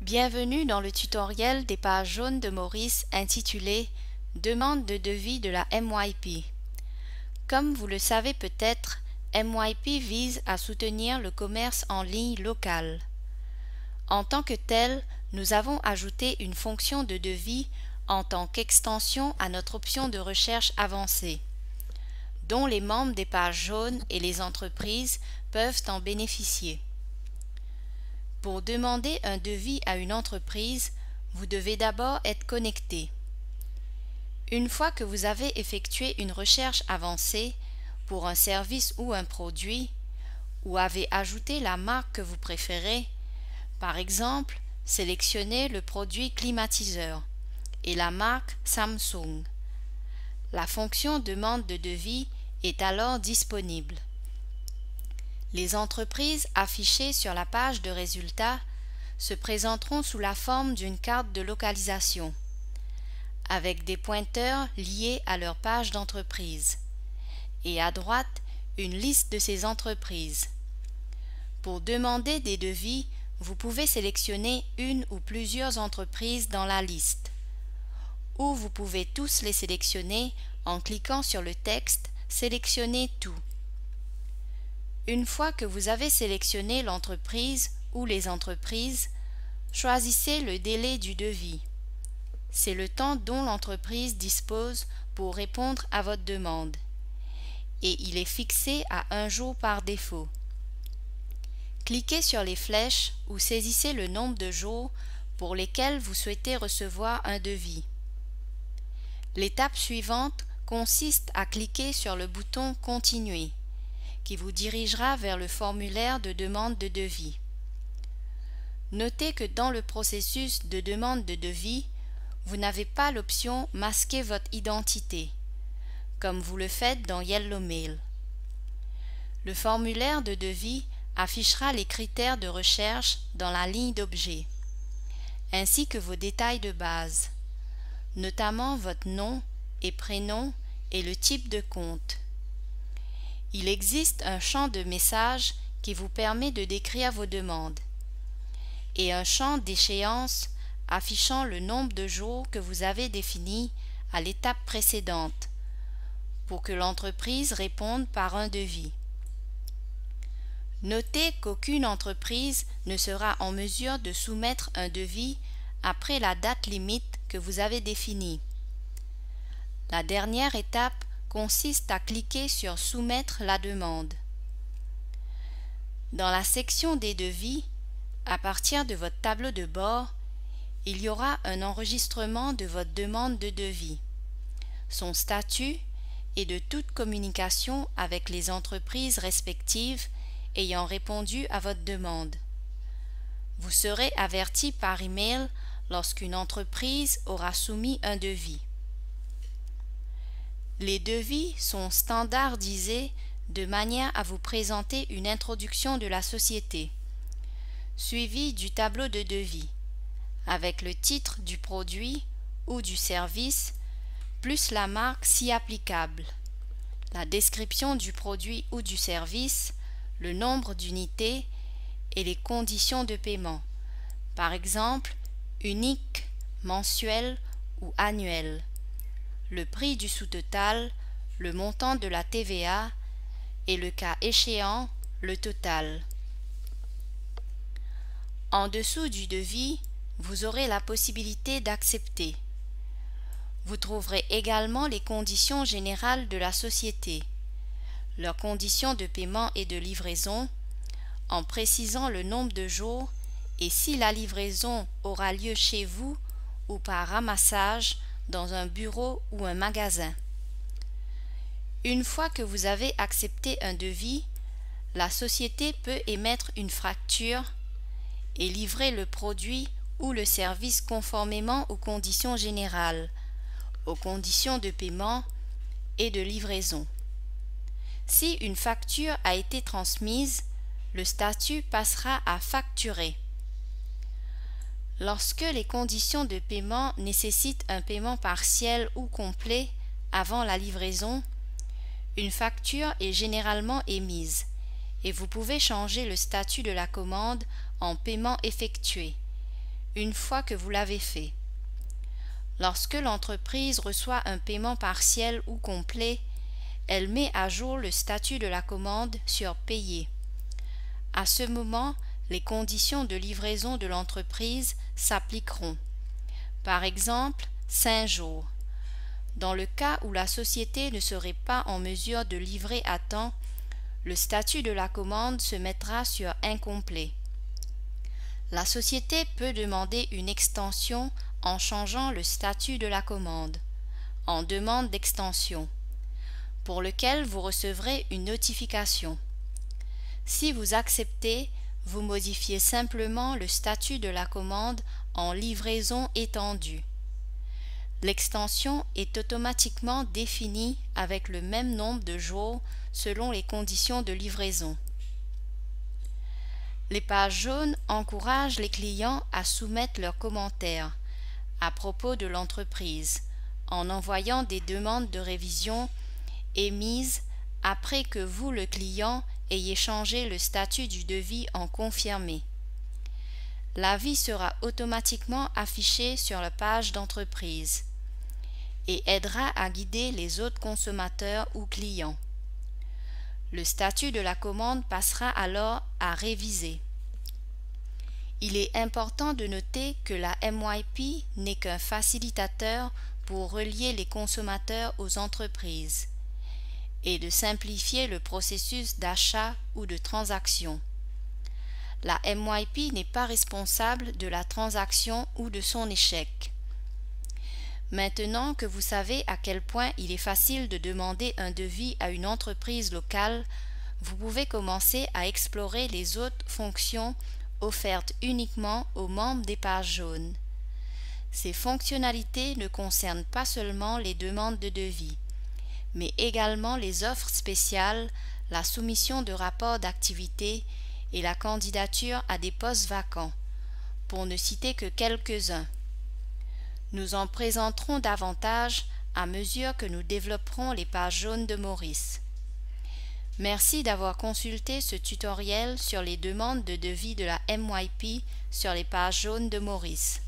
Bienvenue dans le tutoriel des pages jaunes de Maurice intitulé Demande de devis de la MYP. Comme vous le savez peut-être, MYP vise à soutenir le commerce en ligne local. En tant que tel, nous avons ajouté une fonction de devis en tant qu'extension à notre option de recherche avancée, dont les membres des pages jaunes et les entreprises peuvent en bénéficier. Pour demander un devis à une entreprise, vous devez d'abord être connecté. Une fois que vous avez effectué une recherche avancée pour un service ou un produit, ou avez ajouté la marque que vous préférez, par exemple, sélectionnez le produit climatiseur et la marque Samsung. La fonction demande de devis est alors disponible. Les entreprises affichées sur la page de résultats se présenteront sous la forme d'une carte de localisation, avec des pointeurs liés à leur page d'entreprise, et à droite, une liste de ces entreprises. Pour demander des devis, vous pouvez sélectionner une ou plusieurs entreprises dans la liste, ou vous pouvez tous les sélectionner en cliquant sur le texte « Sélectionnez tout ». Une fois que vous avez sélectionné l'entreprise ou les entreprises, choisissez le délai du devis. C'est le temps dont l'entreprise dispose pour répondre à votre demande, et il est fixé à 1 jour par défaut. Cliquez sur les flèches ou saisissez le nombre de jours pour lesquels vous souhaitez recevoir un devis. L'étape suivante consiste à cliquer sur le bouton « Continuer » qui vous dirigera vers le formulaire de demande de devis. Notez que dans le processus de demande de devis, vous n'avez pas l'option « Masquer votre identité », comme vous le faites dans Yellow Mail. Le formulaire de devis affichera les critères de recherche dans la ligne d'objet, ainsi que vos détails de base, notamment votre nom et prénom et le type de compte. Il existe un champ de messages qui vous permet de décrire vos demandes et un champ d'échéance affichant le nombre de jours que vous avez défini à l'étape précédente pour que l'entreprise réponde par un devis. Notez qu'aucune entreprise ne sera en mesure de soumettre un devis après la date limite que vous avez définie. La dernière étape consiste à cliquer sur « Soumettre la demande ». Dans la section des devis, à partir de votre tableau de bord, il y aura un enregistrement de votre demande de devis, son statut et de toute communication avec les entreprises respectives ayant répondu à votre demande. Vous serez averti par email lorsqu'une entreprise aura soumis un devis. Les devis sont standardisés de manière à vous présenter une introduction de la société, suivie du tableau de devis, avec le titre du produit ou du service, plus la marque si applicable, la description du produit ou du service, le nombre d'unités et les conditions de paiement, par exemple unique, mensuel ou annuel, le prix du sous-total, le montant de la TVA et le cas échéant, le total. En dessous du devis, vous aurez la possibilité d'accepter. Vous trouverez également les conditions générales de la société, leurs conditions de paiement et de livraison, en précisant le nombre de jours et si la livraison aura lieu chez vous ou par ramassage dans un bureau ou un magasin. Une fois que vous avez accepté un devis, la société peut émettre une facture et livrer le produit ou le service conformément aux conditions générales, aux conditions de paiement et de livraison. Si une facture a été transmise, le statut passera à facturer. Lorsque les conditions de paiement nécessitent un paiement partiel ou complet avant la livraison, une facture est généralement émise et vous pouvez changer le statut de la commande en paiement effectué, une fois que vous l'avez fait. Lorsque l'entreprise reçoit un paiement partiel ou complet, elle met à jour le statut de la commande sur Payer. À ce moment, les conditions de livraison de l'entreprise s'appliqueront. Par exemple, 5 jours. Dans le cas où la société ne serait pas en mesure de livrer à temps, le statut de la commande se mettra sur Incomplet. La société peut demander une extension en changeant le statut de la commande, en demande d'extension, pour lequel vous recevrez une notification. Si vous acceptez, vous modifiez simplement le statut de la commande en livraison étendue. L'extension est automatiquement définie avec le même nombre de jours selon les conditions de livraison. Les pages jaunes encouragent les clients à soumettre leurs commentaires à propos de l'entreprise en envoyant des demandes de révision émises après que vous, le client, ayez changé le statut du devis en confirmé. L'avis sera automatiquement affiché sur la page d'entreprise et aidera à guider les autres consommateurs ou clients. Le statut de la commande passera alors à réviser. Il est important de noter que la MYP n'est qu'un facilitateur pour relier les consommateurs aux entreprises et de simplifier le processus d'achat ou de transaction. La MYP n'est pas responsable de la transaction ou de son échec. Maintenant que vous savez à quel point il est facile de demander un devis à une entreprise locale, vous pouvez commencer à explorer les autres fonctions offertes uniquement aux membres des pages jaunes. Ces fonctionnalités ne concernent pas seulement les demandes de devis, mais également les offres spéciales, la soumission de rapports d'activité et la candidature à des postes vacants, pour ne citer que quelques-uns. Nous en présenterons davantage à mesure que nous développerons les pages jaunes de Maurice. Merci d'avoir consulté ce tutoriel sur les demandes de devis de la MYP sur les pages jaunes de Maurice.